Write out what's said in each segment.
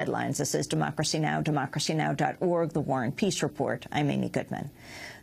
Headlines. This is Democracy Now!, democracynow.org, The War and Peace Report. I'm Amy Goodman.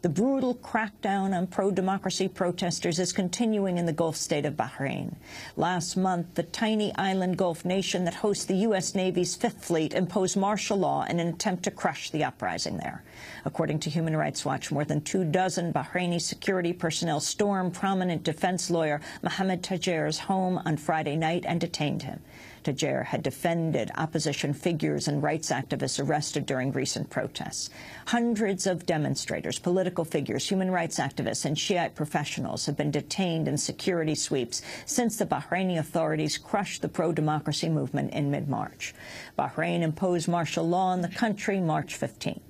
The brutal crackdown on pro-democracy protesters is continuing in the Gulf state of Bahrain. Last month, the tiny island Gulf nation that hosts the U.S. Navy's Fifth Fleet imposed martial law in an attempt to crush the uprising there. According to Human Rights Watch, more than 24 Bahraini security personnel stormed prominent defense lawyer Mohammed Tajer's home on Friday night and detained him. Tajer had defended opposition figures and rights activists arrested during recent protests. Hundreds of demonstrators, political figures, human rights activists, and Shiite professionals have been detained in security sweeps since the Bahraini authorities crushed the pro-democracy movement in mid-March. Bahrain imposed martial law in the country March 15th.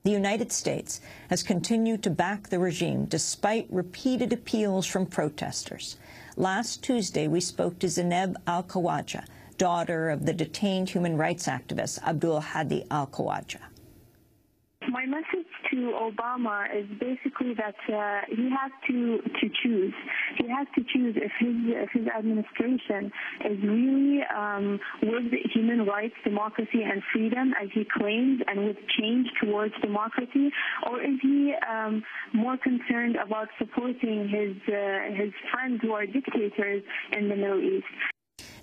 The United States has continued to back the regime despite repeated appeals from protesters. Last Tuesday, we spoke to Zainab Alkhawaja, daughter of the detained human rights activist Abdul Hadi Alkhawaja. My message to Obama is basically that he has to choose. He has to choose if his administration is really with human rights, democracy, and freedom, as he claims, and with change towards democracy, or is he more concerned about supporting his friends who are dictators in the Middle East?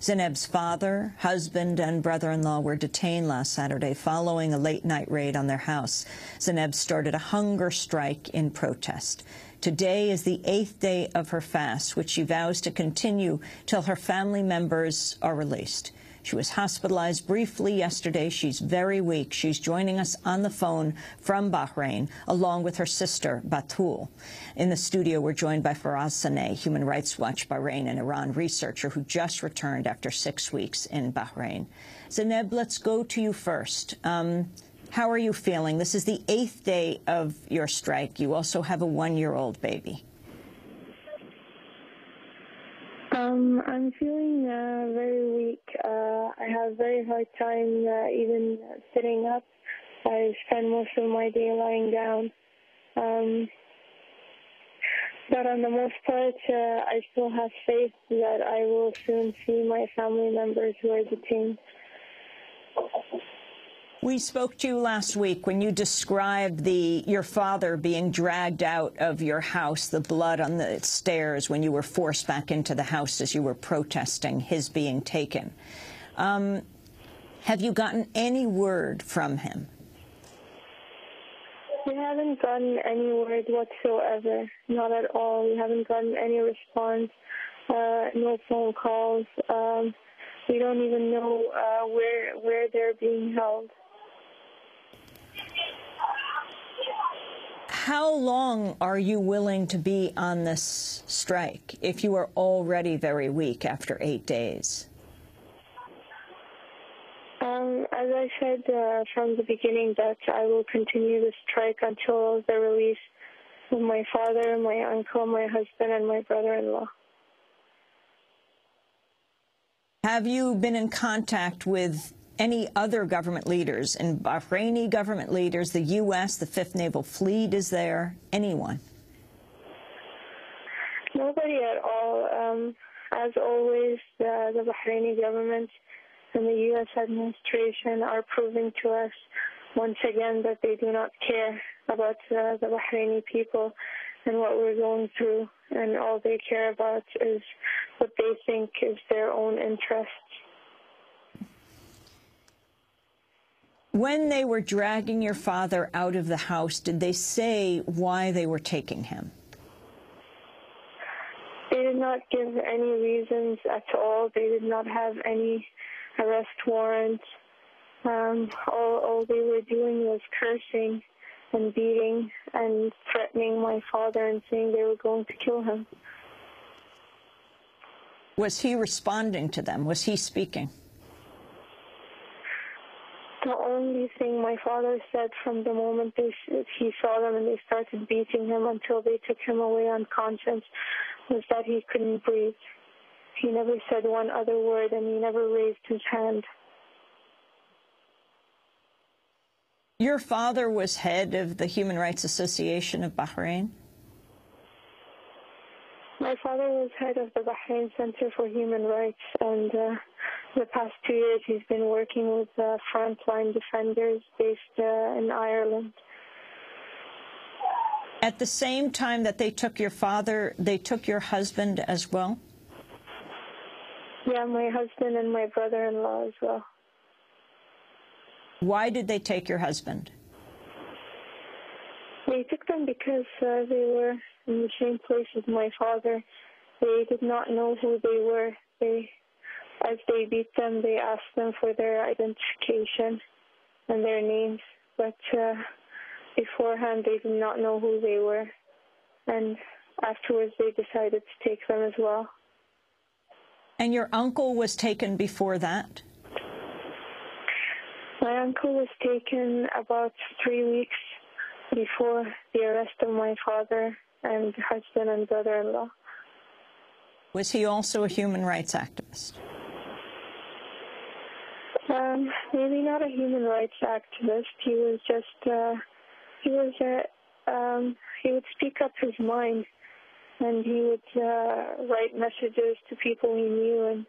Zainab's father, husband, and brother-in-law were detained last Saturday following a late-night raid on their house. Zainab started a hunger strike in protest. Today is the 8th day of her fast, which she vows to continue till her family members are released. She was hospitalized briefly yesterday. She's very weak. She's joining us on the phone from Bahrain, along with her sister, Batul. In the studio, we're joined by Faraz Sanei, Human Rights Watch Bahrain and Iran researcher who just returned after 6 weeks in Bahrain. Zainab, let's go to you first. How are you feeling? This is the 8th day of your strike. You also have a 1-year-old baby. I'm feeling very weak. I have a very hard time even sitting up. I spend most of my day lying down. But on the most part, I still have faith that I will soon see my family members who are detained. We spoke to you last week when you described your father being dragged out of your house, the blood on the stairs when you were forced back into the house as you were protesting his being taken. Have you gotten any word from him? We haven't gotten any word whatsoever, not at all. We haven't gotten any response, no phone calls. We don't even know where they're being held. How long are you willing to be on this strike if you are already very weak after 8 days? As I said from the beginning, that I will continue the strike until the release of my father, my uncle, my husband, and my brother-in-law. Have you been in contact with any other government leaders, and Bahraini government leaders, the U.S., the Fifth Naval Fleet is there, anyone? Nobody at all. As always, the Bahraini government and the U.S. administration are proving to us once again that they do not care about the Bahraini people and what we're going through, and all they care about is what they think is their own interests. When they were dragging your father out of the house, did they say why they were taking him? They did not give any reasons at all. They did not have any arrest warrants. All they were doing was cursing and beating and threatening my father and saying they were going to kill him. Was he responding to them? Was he speaking? The only thing my father said from the moment he saw them and they started beating him until they took him away unconscious was that he couldn't breathe. He never said one other word, and he never raised his hand. Your father was head of the Human Rights Association of Bahrain? My father was head of the Bahrain Center for Human Rights, and the past 2 years, he's been working with frontline defenders based in Ireland. At the same time that they took your father, they took your husband as well? Yeah, my husband and my brother-in-law as well. Why did they take your husband? They took them because they were in the same place as my father. They did not know who they were. As they beat them, they asked them for their identification and their names. But beforehand, they did not know who they were. And afterwards, they decided to take them as well. And your uncle was taken before that? My uncle was taken about 3 weeks before the arrest of my father and husband and brother-in-law. Was he also a human rights activist? Maybe not a human rights activist. He was just, he would speak up his mind, and he would write messages to people he knew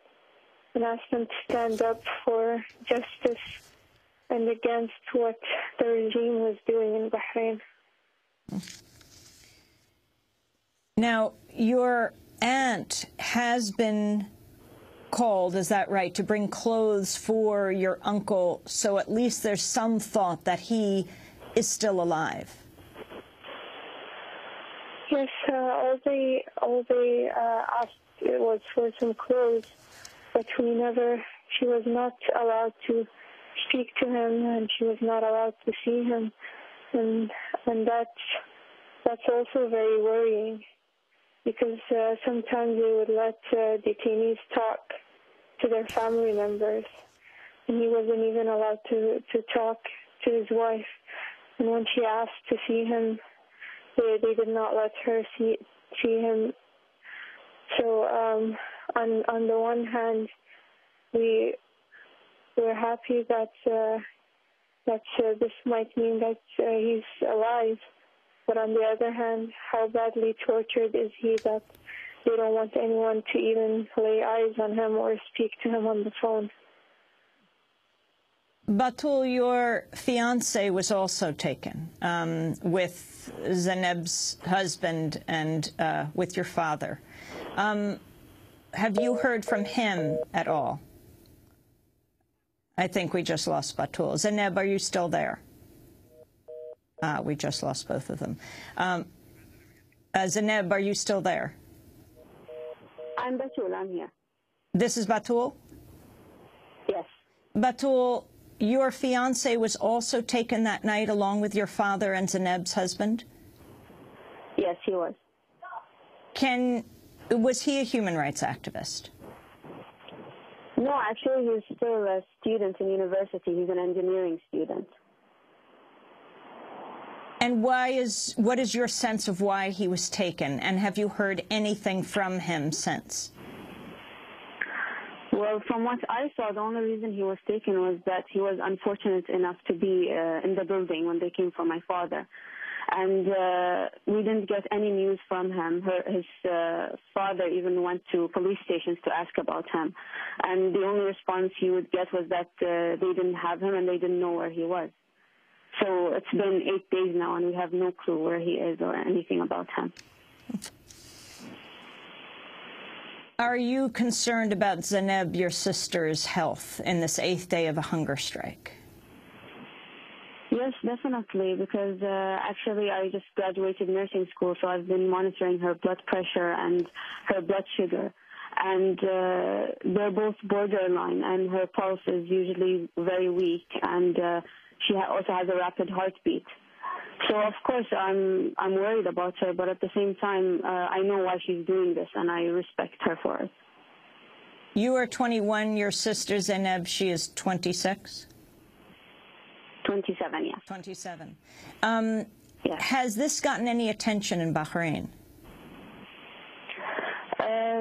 and ask them to stand up for justice and against what the regime was doing in Bahrain. Now, your aunt has been called, is that right, to bring clothes for your uncle, so at least there's some thought that he is still alive? Yes, all they asked was for some clothes, but she was not allowed to speak to him, and she was not allowed to see him, and that's also very worrying, because sometimes they would let detainees talk to their family members, and he wasn't even allowed to talk to his wife. And when she asked to see him, they did not let her see him. So on the one hand, we're happy that this might mean that he's alive. But on the other hand, how badly tortured is he that they don't want anyone to even lay eyes on him or speak to him on the phone. Batul, your fiancé was also taken with Zainab's husband and with your father. Have you heard from him at all? I think we just lost Batul. Zainab, are you still there? We just lost both of them. Zainab, are you still there? I'm Batul, I'm here. This is Batul? Yes. Batul, your fiancé was also taken that night along with your father and Zainab's husband? Yes, he was. Was he a human rights activist? No, actually, he's still a student in university. He's an engineering student. And what is your sense of why he was taken? And have you heard anything from him since? Well, from what I saw, the only reason he was taken was that he was unfortunate enough to be in the building when they came for my father. And we didn't get any news from him. His father even went to police stations to ask about him. And the only response he would get was that they didn't have him and they didn't know where he was. So it's been 8 days now, and we have no clue where he is or anything about him. Are you concerned about Zainab, your sister's health, in this 8th day of a hunger strike? Yes, definitely, because actually I just graduated nursing school, so I've been monitoring her blood pressure and her blood sugar. And they're both borderline, and her pulse is usually very weak, and she also has a rapid heartbeat. So, of course, I'm worried about her, but at the same time, I know why she's doing this, and I respect her for it. You are 21. Your sister, Zainab, she is 26? 27, yes. 27. Yes. Has this gotten any attention in Bahrain?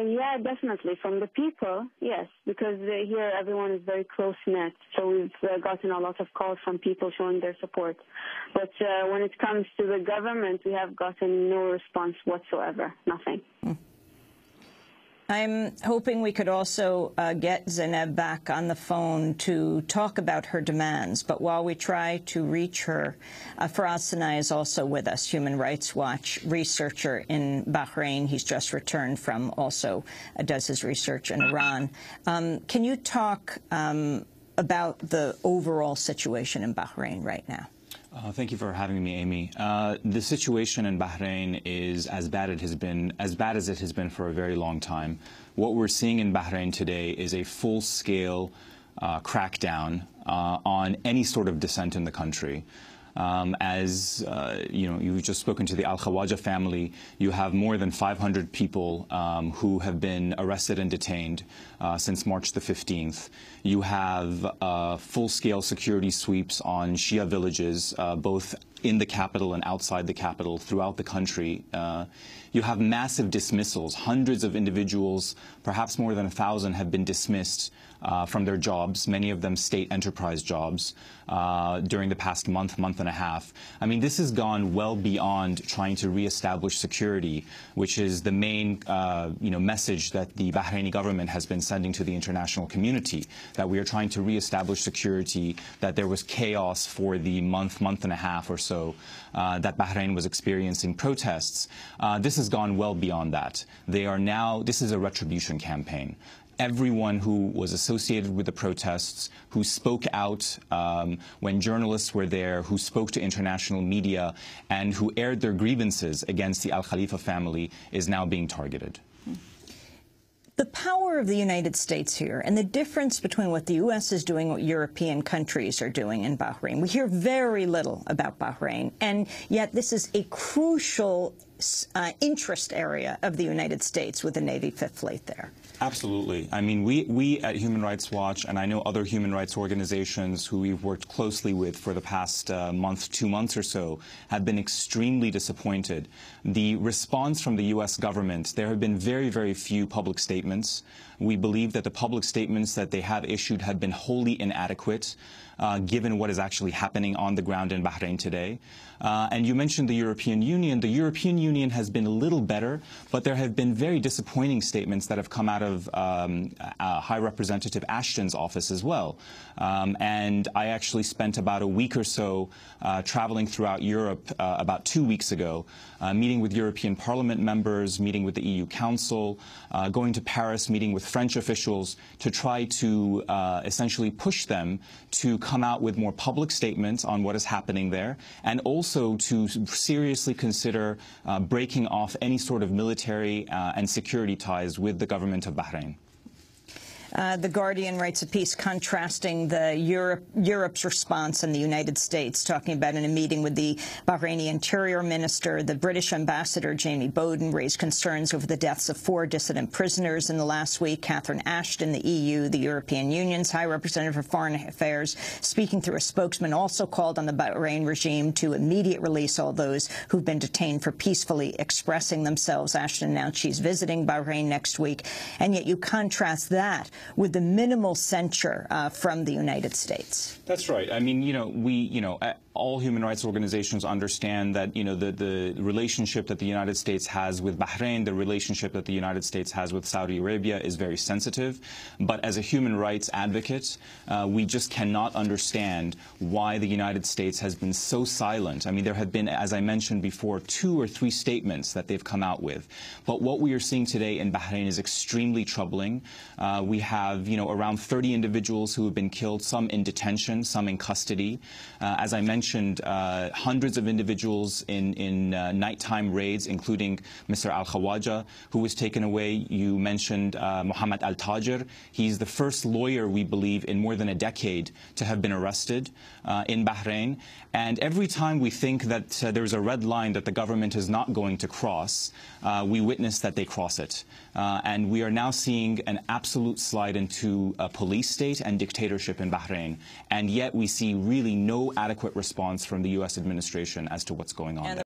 Yeah, definitely. From the people, yes, because here everyone is very close-knit, so we've gotten a lot of calls from people showing their support. But when it comes to the government, we have gotten no response whatsoever, nothing. I'm hoping we could also get Zainab back on the phone to talk about her demands. But while we try to reach her, Faraz Sanei is also with us, Human Rights Watch researcher in Bahrain. He's just returned from does his research in Iran. Can you talk about the overall situation in Bahrain right now? Thank you for having me, Amy. The situation in Bahrain is as bad as it has been for a very long time. What we're seeing in Bahrain today is a full-scale crackdown on any sort of dissent in the country. You've just spoken to the Alkhawaja family. You have more than 500 people who have been arrested and detained since March the 15th. You have full-scale security sweeps on Shia villages, both in the capital and outside the capital, throughout the country. You have massive dismissals. Hundreds of individuals, perhaps more than 1,000, have been dismissed from their jobs, many of them state enterprise jobs, during the past month and a half. I mean, this has gone well beyond trying to reestablish security, which is the main message that the Bahraini government has been sending to the international community, that we are trying to reestablish security, that there was chaos for the month and a half or so that Bahrain was experiencing protests. This has gone well beyond that. This is a retribution campaign. Everyone who was associated with the protests, who spoke out when journalists were there, who spoke to international media, and who aired their grievances against the Al Khalifa family is now being targeted. The power of the United States here and the difference between what the U.S. is doing and what European countries are doing in Bahrain. We hear very little about Bahrain, and yet this is a crucial interest area of the United States with the Navy Fifth Fleet there. Absolutely. I mean, we at Human Rights Watch, and I know other human rights organizations who we've worked closely with for the past 2 months or so, have been extremely disappointed. The response from the U.S. government, there have been very, very few public statements. We believe that the public statements that they have issued have been wholly inadequate, given what is actually happening on the ground in Bahrain today. And you mentioned the European Union. The European Union has been a little better, but there have been very disappointing statements that have come out of High Representative Ashton's office as well. And I actually spent about a week or so traveling throughout Europe about 2 weeks ago, meeting with European Parliament members, meeting with the EU Council, going to Paris, meeting with French officials to try to essentially push them to come out with more public statements on what is happening there, and also to seriously consider breaking off any sort of military and security ties with the government of Bahrain. The Guardian writes a piece contrasting the Europe's response and the United States, talking about in a meeting with the Bahraini Interior Minister, the British Ambassador Jamie Bowden raised concerns over the deaths of 4 dissident prisoners in the last week. Catherine Ashton, the EU, the European Union's High Representative for Foreign Affairs, speaking through a spokesman, also called on the Bahrain regime to immediately release all those who've been detained for peacefully expressing themselves. Ashton announced she's visiting Bahrain next week, and yet you contrast that with the minimal censure from the United States. That's right. I mean, all human rights organizations understand that, the relationship that the United States has with Bahrain, the relationship that the United States has with Saudi Arabia is very sensitive. But as a human rights advocate, we just cannot understand why the United States has been so silent. I mean, there have been, as I mentioned before, 2 or 3 statements that they've come out with. But what we are seeing today in Bahrain is extremely troubling. We have, around 30 individuals who have been killed, some in detention, some in custody. As I mentioned, hundreds of individuals in nighttime raids, including Mr. Alkhawaja, who was taken away. You mentioned Mohammed Al-Tajir. He's the first lawyer, we believe, in more than a decade to have been arrested in Bahrain. And every time we think that there's a red line that the government is not going to cross, we witness that they cross it. And we are now seeing an absolute slide into a police state and dictatorship in Bahrain. And yet we see really no adequate response from the U.S. administration as to what's going on there.